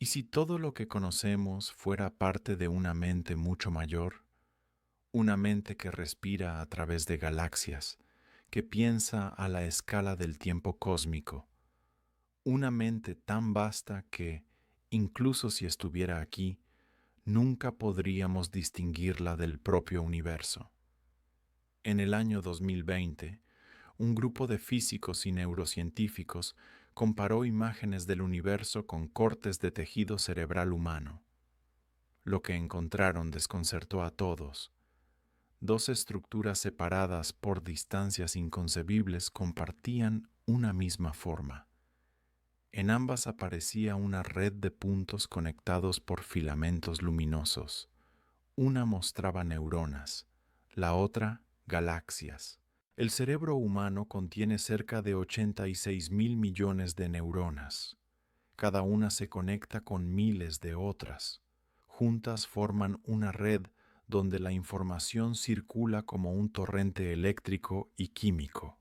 ¿Y si todo lo que conocemos fuera parte de una mente mucho mayor? Una mente que respira a través de galaxias, que piensa a la escala del tiempo cósmico. Una mente tan vasta que, incluso si estuviera aquí, nunca podríamos distinguirla del propio universo. En el año 2020, un grupo de físicos y neurocientíficos comparó imágenes del universo con cortes de tejido cerebral humano. Lo que encontraron desconcertó a todos. Dos estructuras separadas por distancias inconcebibles compartían una misma forma. En ambas aparecía una red de puntos conectados por filamentos luminosos. Una mostraba neuronas, la otra galaxias. El cerebro humano contiene cerca de 86.000 millones de neuronas. Cada una se conecta con miles de otras. Juntas forman una red donde la información circula como un torrente eléctrico y químico.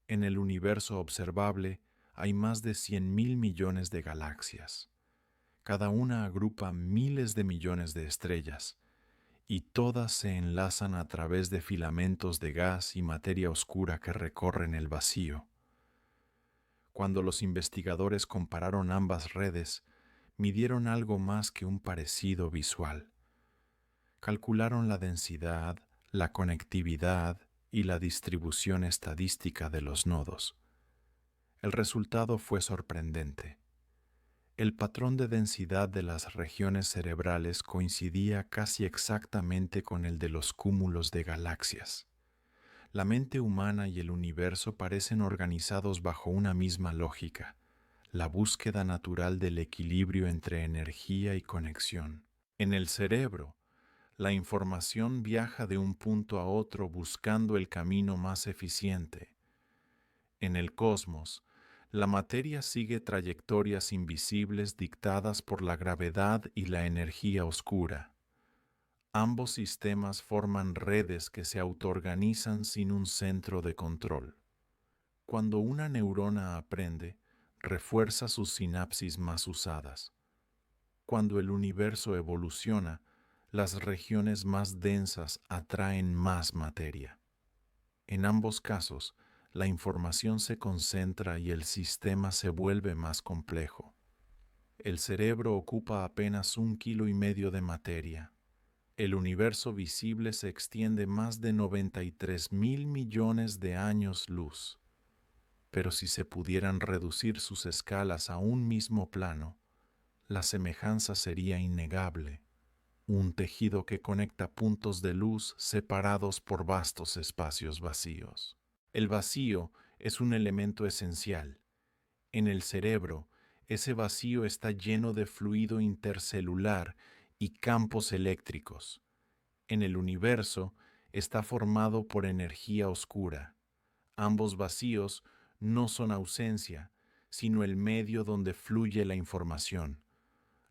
En el universo observable hay más de 100.000 millones de galaxias. Cada una agrupa miles de millones de estrellas, y todas se enlazan a través de filamentos de gas y materia oscura que recorren el vacío. Cuando los investigadores compararon ambas redes, midieron algo más que un parecido visual. Calcularon la densidad, la conectividad y la distribución estadística de los nodos. El resultado fue sorprendente. El patrón de densidad de las regiones cerebrales coincidía casi exactamente con el de los cúmulos de galaxias. La mente humana y el universo parecen organizados bajo una misma lógica, la búsqueda natural del equilibrio entre energía y conexión. En el cerebro, la información viaja de un punto a otro buscando el camino más eficiente. En el cosmos, la materia sigue trayectorias invisibles dictadas por la gravedad y la energía oscura. Ambos sistemas forman redes que se autoorganizan sin un centro de control. Cuando una neurona aprende, refuerza sus sinapsis más usadas. Cuando el universo evoluciona, las regiones más densas atraen más materia. En ambos casos, la información se concentra y el sistema se vuelve más complejo. El cerebro ocupa apenas 1,5 kilos de materia. El universo visible se extiende más de 93.000 millones de años luz. Pero si se pudieran reducir sus escalas a un mismo plano, la semejanza sería innegable. Un tejido que conecta puntos de luz separados por vastos espacios vacíos. El vacío es un elemento esencial. En el cerebro, ese vacío está lleno de fluido intercelular y campos eléctricos. En el universo, está formado por energía oscura. Ambos vacíos no son ausencia, sino el medio donde fluye la información.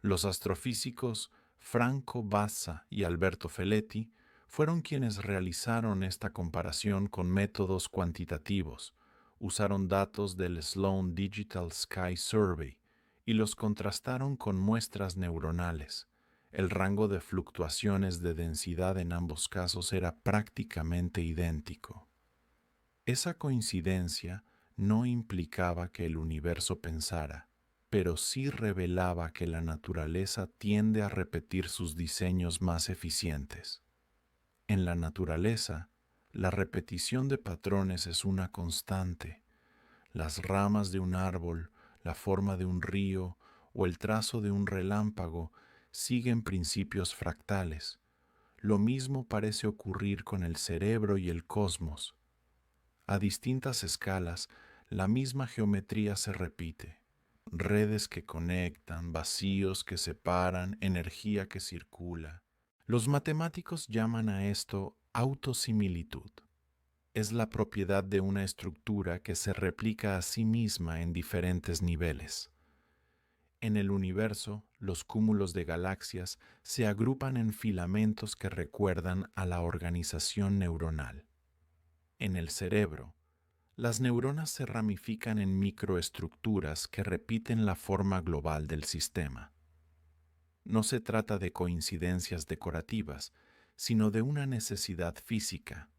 Los astrofísicos Franco Bassa y Alberto Feletti fueron quienes realizaron esta comparación con métodos cuantitativos. Usaron datos del Sloan Digital Sky Survey y los contrastaron con muestras neuronales. El rango de fluctuaciones de densidad en ambos casos era prácticamente idéntico. Esa coincidencia no implicaba que el universo pensara, pero sí revelaba que la naturaleza tiende a repetir sus diseños más eficientes. En la naturaleza, la repetición de patrones es una constante. Las ramas de un árbol, la forma de un río o el trazo de un relámpago siguen principios fractales. Lo mismo parece ocurrir con el cerebro y el cosmos. A distintas escalas, la misma geometría se repite. Redes que conectan, vacíos que separan, energía que circula. Los matemáticos llaman a esto autosimilitud. Es la propiedad de una estructura que se replica a sí misma en diferentes niveles. En el universo, los cúmulos de galaxias se agrupan en filamentos que recuerdan a la organización neuronal. En el cerebro, las neuronas se ramifican en microestructuras que repiten la forma global del sistema. No se trata de coincidencias decorativas, sino de una necesidad física.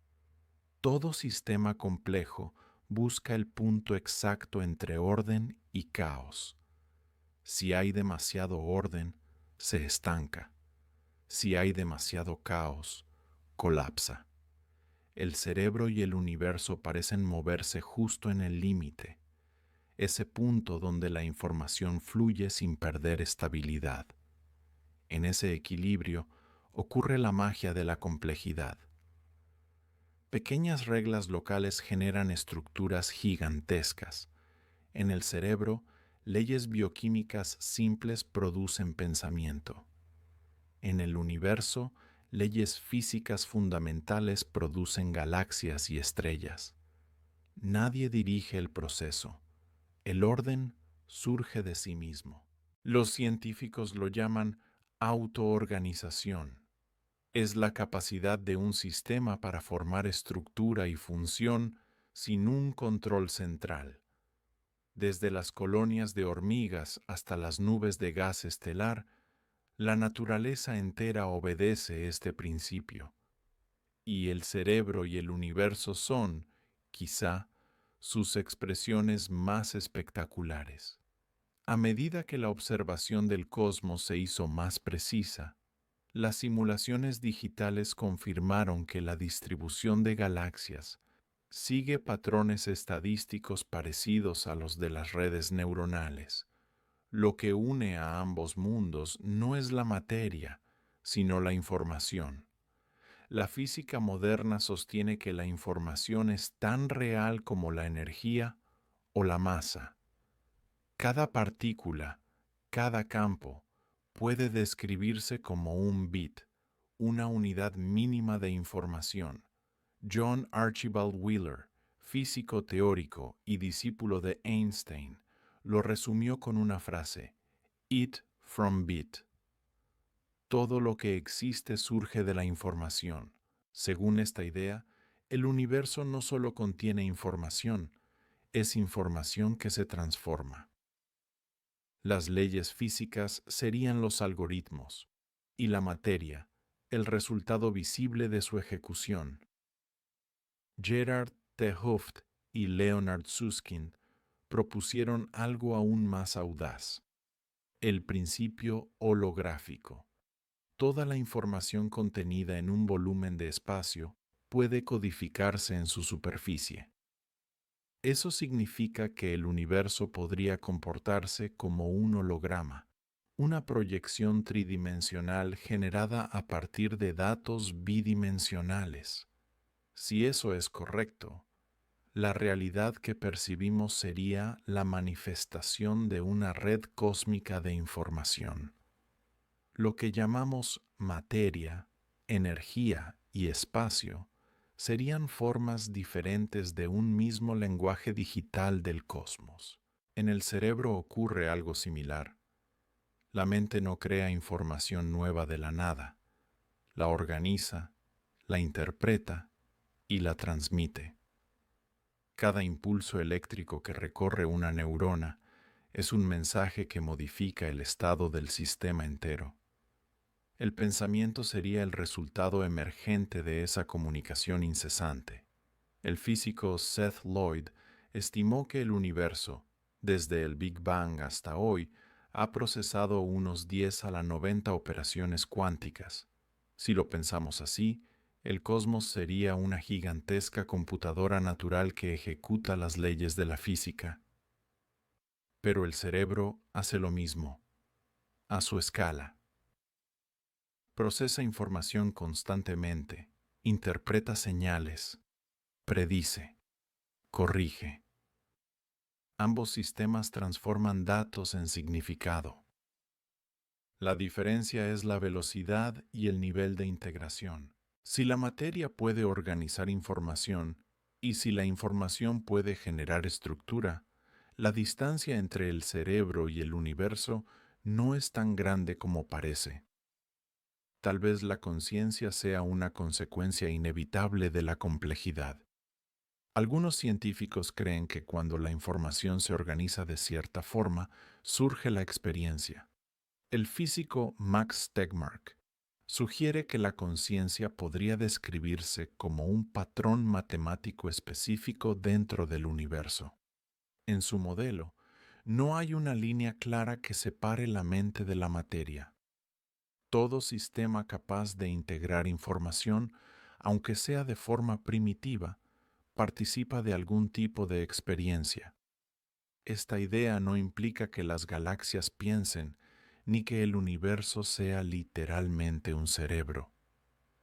Todo sistema complejo busca el punto exacto entre orden y caos. Si hay demasiado orden, se estanca. Si hay demasiado caos, colapsa. El cerebro y el universo parecen moverse justo en el límite, ese punto donde la información fluye sin perder estabilidad. En ese equilibrio ocurre la magia de la complejidad. Pequeñas reglas locales generan estructuras gigantescas. En el cerebro, leyes bioquímicas simples producen pensamiento. En el universo, leyes físicas fundamentales producen galaxias y estrellas. Nadie dirige el proceso. El orden surge de sí mismo. Los científicos lo llaman autoorganización. Es la capacidad de un sistema para formar estructura y función sin un control central. Desde las colonias de hormigas hasta las nubes de gas estelar, la naturaleza entera obedece este principio. Y el cerebro y el universo son, quizá, sus expresiones más espectaculares. A medida que la observación del cosmos se hizo más precisa, las simulaciones digitales confirmaron que la distribución de galaxias sigue patrones estadísticos parecidos a los de las redes neuronales. Lo que une a ambos mundos no es la materia, sino la información. La física moderna sostiene que la información es tan real como la energía o la masa. Cada partícula, cada campo, puede describirse como un bit, una unidad mínima de información. John Archibald Wheeler, físico teórico y discípulo de Einstein, lo resumió con una frase: "It from bit". Todo lo que existe surge de la información. Según esta idea, el universo no solo contiene información, es información que se transforma. Las leyes físicas serían los algoritmos, y la materia, el resultado visible de su ejecución. Gerard T. Hooft y Leonard Susskind propusieron algo aún más audaz: el principio holográfico. Toda la información contenida en un volumen de espacio puede codificarse en su superficie. Eso significa que el universo podría comportarse como un holograma, una proyección tridimensional generada a partir de datos bidimensionales. Si eso es correcto, la realidad que percibimos sería la manifestación de una red cósmica de información. Lo que llamamos materia, energía y espacio serían formas diferentes de un mismo lenguaje digital del cosmos. En el cerebro ocurre algo similar. La mente no crea información nueva de la nada, la organiza, la interpreta y la transmite. Cada impulso eléctrico que recorre una neurona es un mensaje que modifica el estado del sistema entero. El pensamiento sería el resultado emergente de esa comunicación incesante. El físico Seth Lloyd estimó que el universo, desde el Big Bang hasta hoy, ha procesado unos 10 a la 90 operaciones cuánticas. Si lo pensamos así, el cosmos sería una gigantesca computadora natural que ejecuta las leyes de la física. Pero el cerebro hace lo mismo, a su escala. Procesa información constantemente, interpreta señales, predice, corrige. Ambos sistemas transforman datos en significado. La diferencia es la velocidad y el nivel de integración. Si la materia puede organizar información y si la información puede generar estructura, la distancia entre el cerebro y el universo no es tan grande como parece. Tal vez la conciencia sea una consecuencia inevitable de la complejidad. Algunos científicos creen que cuando la información se organiza de cierta forma, surge la experiencia. El físico Max Tegmark sugiere que la conciencia podría describirse como un patrón matemático específico dentro del universo. En su modelo, no hay una línea clara que separe la mente de la materia. Todo sistema capaz de integrar información, aunque sea de forma primitiva, participa de algún tipo de experiencia. Esta idea no implica que las galaxias piensen, ni que el universo sea literalmente un cerebro.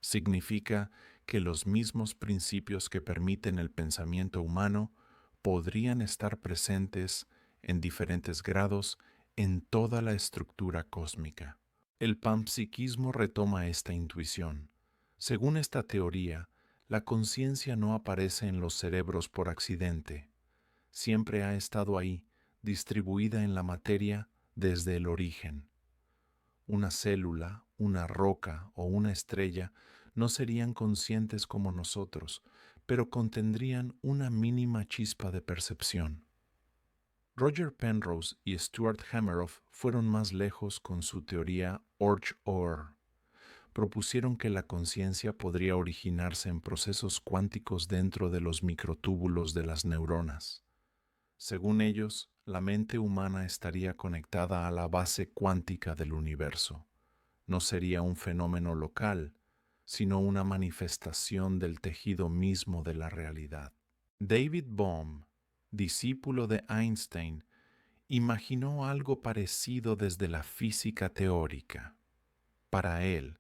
Significa que los mismos principios que permiten el pensamiento humano podrían estar presentes en diferentes grados en toda la estructura cósmica. El panpsiquismo retoma esta intuición. Según esta teoría, la conciencia no aparece en los cerebros por accidente. Siempre ha estado ahí, distribuida en la materia desde el origen. Una célula, una roca o una estrella no serían conscientes como nosotros, pero contendrían una mínima chispa de percepción. Roger Penrose y Stuart Hameroff fueron más lejos con su teoría Orch-OR. Propusieron que la conciencia podría originarse en procesos cuánticos dentro de los microtúbulos de las neuronas. Según ellos, la mente humana estaría conectada a la base cuántica del universo. No sería un fenómeno local, sino una manifestación del tejido mismo de la realidad. David Bohm, discípulo de Einstein, imaginó algo parecido desde la física teórica. Para él,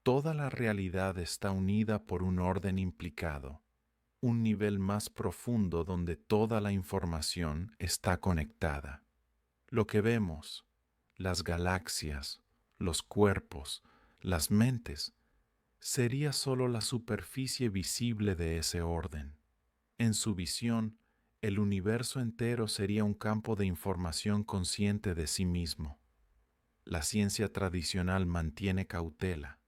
toda la realidad está unida por un orden implicado, un nivel más profundo donde toda la información está conectada. Lo que vemos, las galaxias, los cuerpos, las mentes, sería solo la superficie visible de ese orden. En su visión, el universo entero sería un campo de información consciente de sí mismo. La ciencia tradicional mantiene cautela.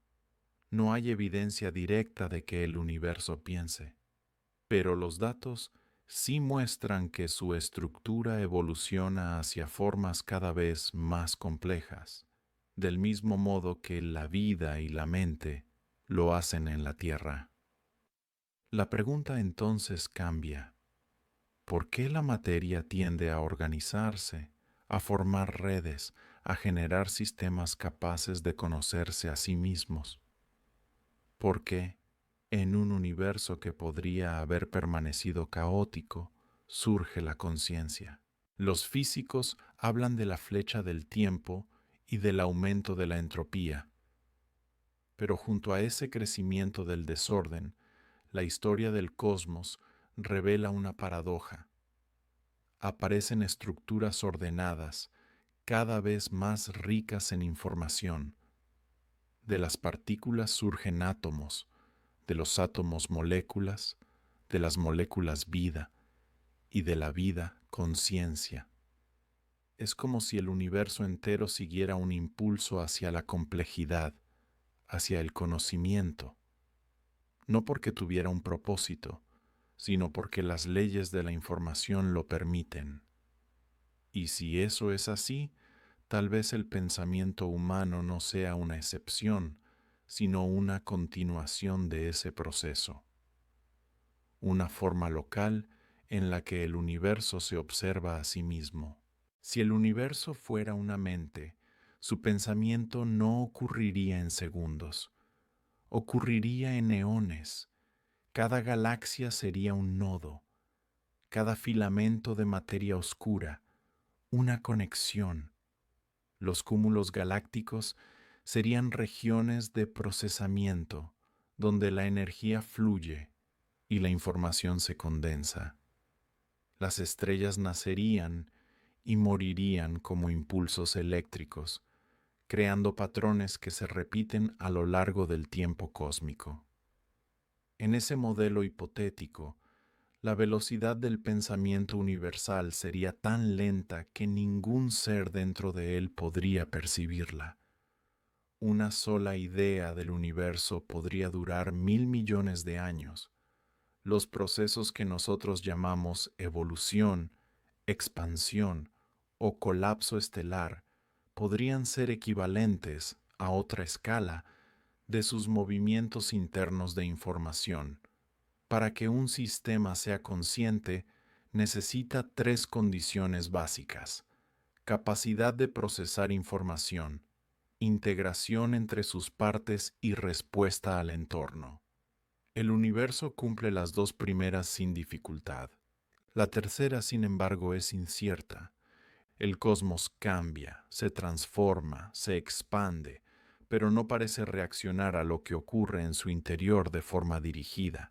No hay evidencia directa de que el universo piense, pero los datos sí muestran que su estructura evoluciona hacia formas cada vez más complejas, del mismo modo que la vida y la mente lo hacen en la Tierra. La pregunta entonces cambia. ¿Por qué la materia tiende a organizarse, a formar redes, a generar sistemas capaces de conocerse a sí mismos? ¿Por qué, en un universo que podría haber permanecido caótico, surge la conciencia? Los físicos hablan de la flecha del tiempo y del aumento de la entropía. Pero junto a ese crecimiento del desorden, la historia del cosmos revela una paradoja. Aparecen estructuras ordenadas, cada vez más ricas en información. De las partículas surgen átomos, de los átomos moléculas, de las moléculas vida, y de la vida conciencia. Es como si el universo entero siguiera un impulso hacia la complejidad, hacia el conocimiento, no porque tuviera un propósito, sino porque las leyes de la información lo permiten. Y si eso es así, tal vez el pensamiento humano no sea una excepción, sino una continuación de ese proceso. Una forma local en la que el universo se observa a sí mismo. Si el universo fuera una mente, su pensamiento no ocurriría en segundos, ocurriría en eones. Cada galaxia sería un nodo, cada filamento de materia oscura, una conexión. Los cúmulos galácticos serían regiones de procesamiento donde la energía fluye y la información se condensa. Las estrellas nacerían y morirían como impulsos eléctricos, creando patrones que se repiten a lo largo del tiempo cósmico. En ese modelo hipotético, la velocidad del pensamiento universal sería tan lenta que ningún ser dentro de él podría percibirla. Una sola idea del universo podría durar 1.000 millones de años. Los procesos que nosotros llamamos evolución, expansión o colapso estelar podrían ser equivalentes a otra escala de sus movimientos internos de información. Para que un sistema sea consciente, necesita tres condiciones básicas: capacidad de procesar información, integración entre sus partes y respuesta al entorno. El universo cumple las dos primeras sin dificultad. La tercera, sin embargo, es incierta. El cosmos cambia, se transforma, se expande, pero no parece reaccionar a lo que ocurre en su interior de forma dirigida.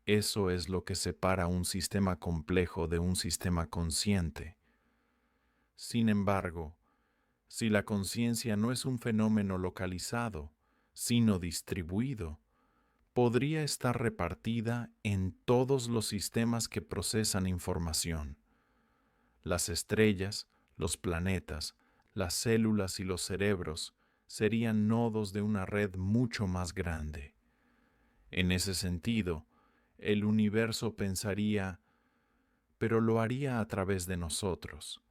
Eso es lo que separa un sistema complejo de un sistema consciente. Sin embargo, si la conciencia no es un fenómeno localizado, sino distribuido, podría estar repartida en todos los sistemas que procesan información. Las estrellas, los planetas, las células y los cerebros serían nodos de una red mucho más grande. En ese sentido, el universo pensaría, pero lo haría a través de nosotros.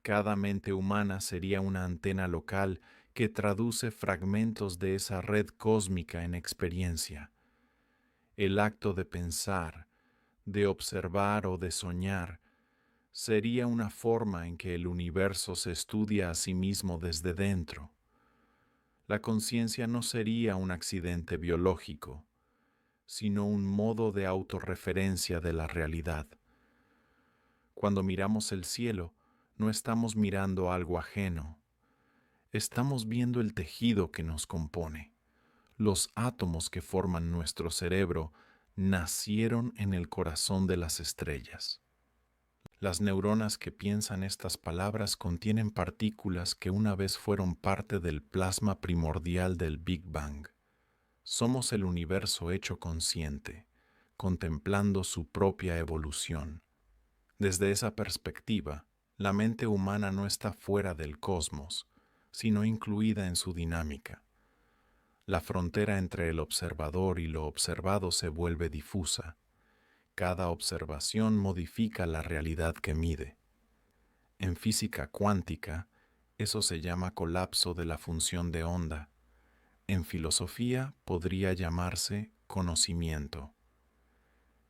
Cada mente humana sería una antena local que traduce fragmentos de esa red cósmica en experiencia. El acto de pensar, de observar o de soñar sería una forma en que el universo se estudia a sí mismo desde dentro. La conciencia no sería un accidente biológico, sino un modo de autorreferencia de la realidad. Cuando miramos el cielo, no estamos mirando algo ajeno. Estamos viendo el tejido que nos compone. Los átomos que forman nuestro cerebro nacieron en el corazón de las estrellas. Las neuronas que piensan estas palabras contienen partículas que una vez fueron parte del plasma primordial del Big Bang. Somos el universo hecho consciente, contemplando su propia evolución. Desde esa perspectiva, la mente humana no está fuera del cosmos, sino incluida en su dinámica. La frontera entre el observador y lo observado se vuelve difusa. Cada observación modifica la realidad que mide. En física cuántica, eso se llama colapso de la función de onda. En filosofía podría llamarse conocimiento.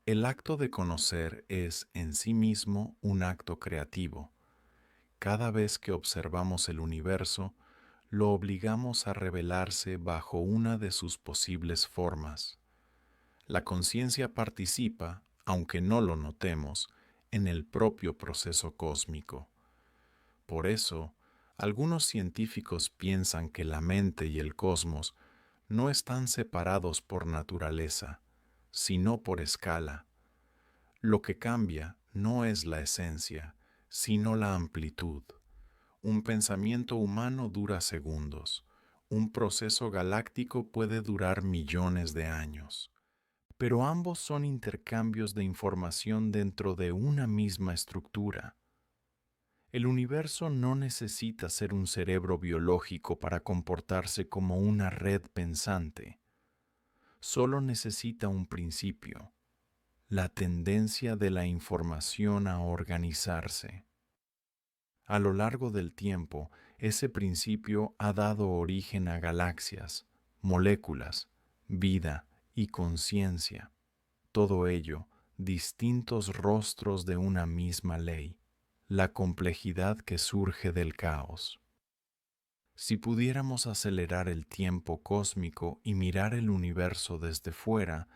El acto de conocer es en sí mismo un acto creativo. Cada vez que observamos el universo, lo obligamos a revelarse bajo una de sus posibles formas. La conciencia participa, aunque no lo notemos, en el propio proceso cósmico. Por eso, algunos científicos piensan que la mente y el cosmos no están separados por naturaleza, sino por escala. Lo que cambia no es la esencia, sino la amplitud. Un pensamiento humano dura segundos. Un proceso galáctico puede durar millones de años. Pero ambos son intercambios de información dentro de una misma estructura. El universo no necesita ser un cerebro biológico para comportarse como una red pensante. Solo necesita un principio: la tendencia de la información a organizarse. A lo largo del tiempo, ese principio ha dado origen a galaxias, moléculas, vida y conciencia. Todo ello, distintos rostros de una misma ley, la complejidad que surge del caos. Si pudiéramos acelerar el tiempo cósmico y mirar el universo desde fuera,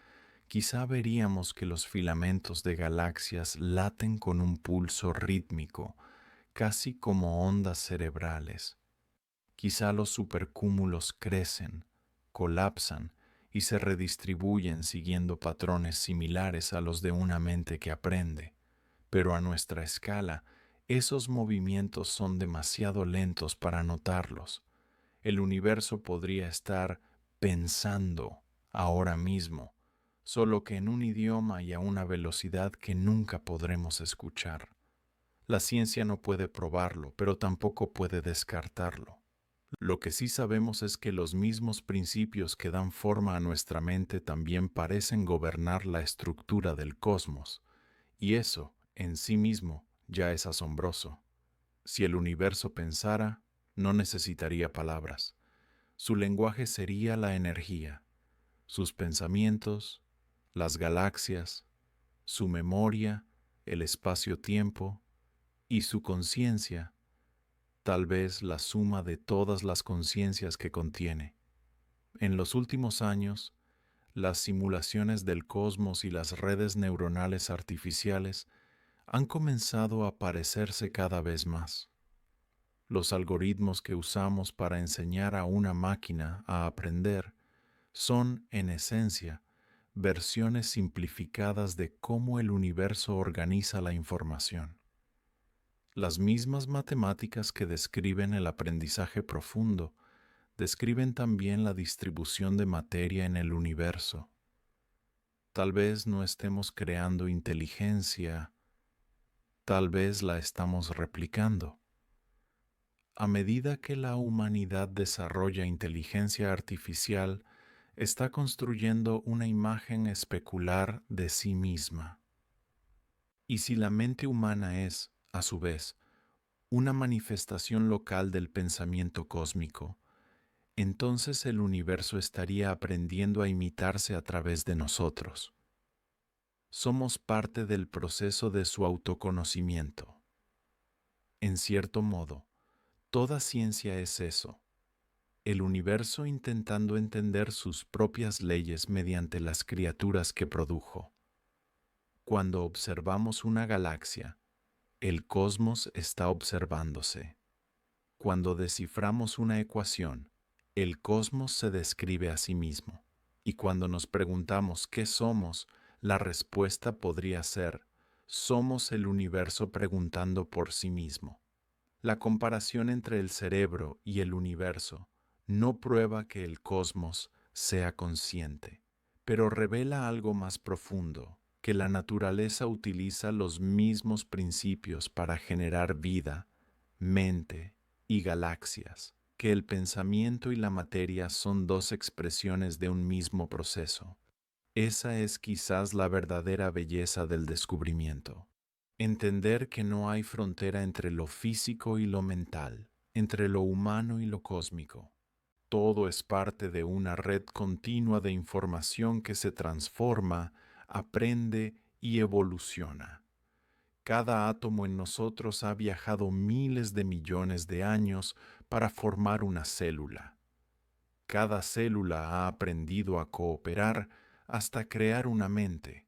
quizá veríamos que los filamentos de galaxias laten con un pulso rítmico, casi como ondas cerebrales. Quizá los supercúmulos crecen, colapsan y se redistribuyen siguiendo patrones similares a los de una mente que aprende. Pero a nuestra escala, esos movimientos son demasiado lentos para notarlos. El universo podría estar pensando ahora mismo, solo que en un idioma y a una velocidad que nunca podremos escuchar. La ciencia no puede probarlo, pero tampoco puede descartarlo. Lo que sí sabemos es que los mismos principios que dan forma a nuestra mente también parecen gobernar la estructura del cosmos, y eso, en sí mismo, ya es asombroso. Si el universo pensara, no necesitaría palabras. Su lenguaje sería la energía, sus pensamientos, las galaxias, su memoria, el espacio-tiempo y su conciencia, tal vez la suma de todas las conciencias que contiene. En los últimos años, las simulaciones del cosmos y las redes neuronales artificiales han comenzado a parecerse cada vez más. Los algoritmos que usamos para enseñar a una máquina a aprender son, en esencia, versiones simplificadas de cómo el universo organiza la información. Las mismas matemáticas que describen el aprendizaje profundo describen también la distribución de materia en el universo. Tal vez no estemos creando inteligencia, tal vez la estamos replicando. A medida que la humanidad desarrolla inteligencia artificial, está construyendo una imagen especular de sí misma. Y si la mente humana es, a su vez, una manifestación local del pensamiento cósmico, entonces el universo estaría aprendiendo a imitarse a través de nosotros. Somos parte del proceso de su autoconocimiento. En cierto modo, toda ciencia es eso, el universo intentando entender sus propias leyes mediante las criaturas que produjo. Cuando observamos una galaxia, el cosmos está observándose. Cuando desciframos una ecuación, el cosmos se describe a sí mismo. Y cuando nos preguntamos qué somos, la respuesta podría ser: somos el universo preguntando por sí mismo. La comparación entre el cerebro y el universo no prueba que el cosmos sea consciente, pero revela algo más profundo, que la naturaleza utiliza los mismos principios para generar vida, mente y galaxias, que el pensamiento y la materia son dos expresiones de un mismo proceso. Esa es quizás la verdadera belleza del descubrimiento. Entender que no hay frontera entre lo físico y lo mental, entre lo humano y lo cósmico. Todo es parte de una red continua de información que se transforma, aprende y evoluciona. Cada átomo en nosotros ha viajado miles de millones de años para formar una célula. Cada célula ha aprendido a cooperar hasta crear una mente.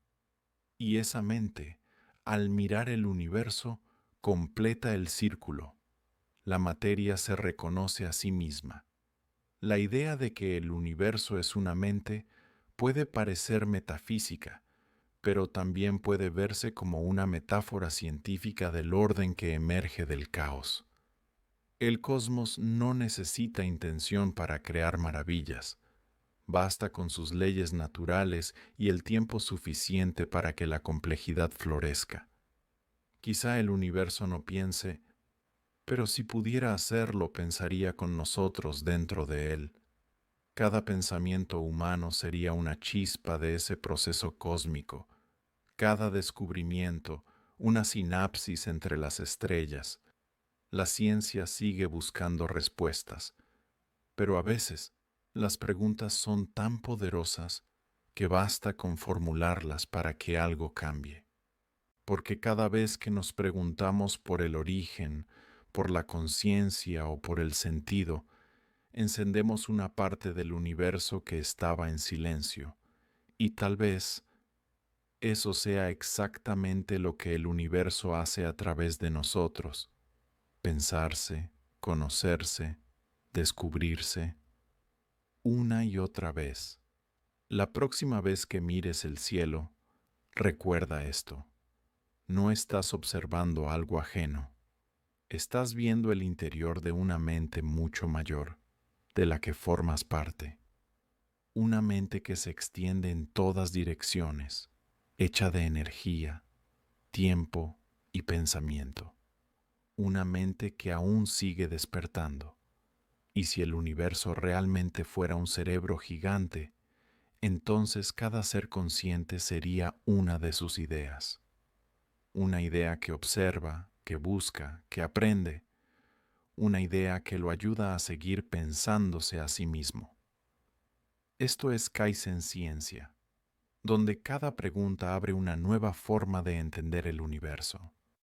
Y esa mente, al mirar el universo, completa el círculo. La materia se reconoce a sí misma. La idea de que el universo es una mente puede parecer metafísica, pero también puede verse como una metáfora científica del orden que emerge del caos. El cosmos no necesita intención para crear maravillas. Basta con sus leyes naturales y el tiempo suficiente para que la complejidad florezca. Quizá el universo no piense, pero si pudiera hacerlo, pensaría con nosotros dentro de él. Cada pensamiento humano sería una chispa de ese proceso cósmico. Cada descubrimiento, una sinapsis entre las estrellas. La ciencia sigue buscando respuestas, pero a veces las preguntas son tan poderosas que basta con formularlas para que algo cambie. Porque cada vez que nos preguntamos por el origen, por la conciencia o por el sentido, encendemos una parte del universo que estaba en silencio, y tal vez eso sea exactamente lo que el universo hace a través de nosotros: pensarse, conocerse, descubrirse, una y otra vez. La próxima vez que mires el cielo, recuerda esto: no estás observando algo ajeno, estás viendo el interior de una mente mucho mayor, de la que formas parte. Una mente que se extiende en todas direcciones, hecha de energía, tiempo y pensamiento. Una mente que aún sigue despertando. Y si el universo realmente fuera un cerebro gigante, entonces cada ser consciente sería una de sus ideas. Una idea que observa, que busca, que aprende, una idea que lo ayuda a seguir pensándose a sí mismo. Esto es Kaizen Ciencia, donde cada pregunta abre una nueva forma de entender el universo.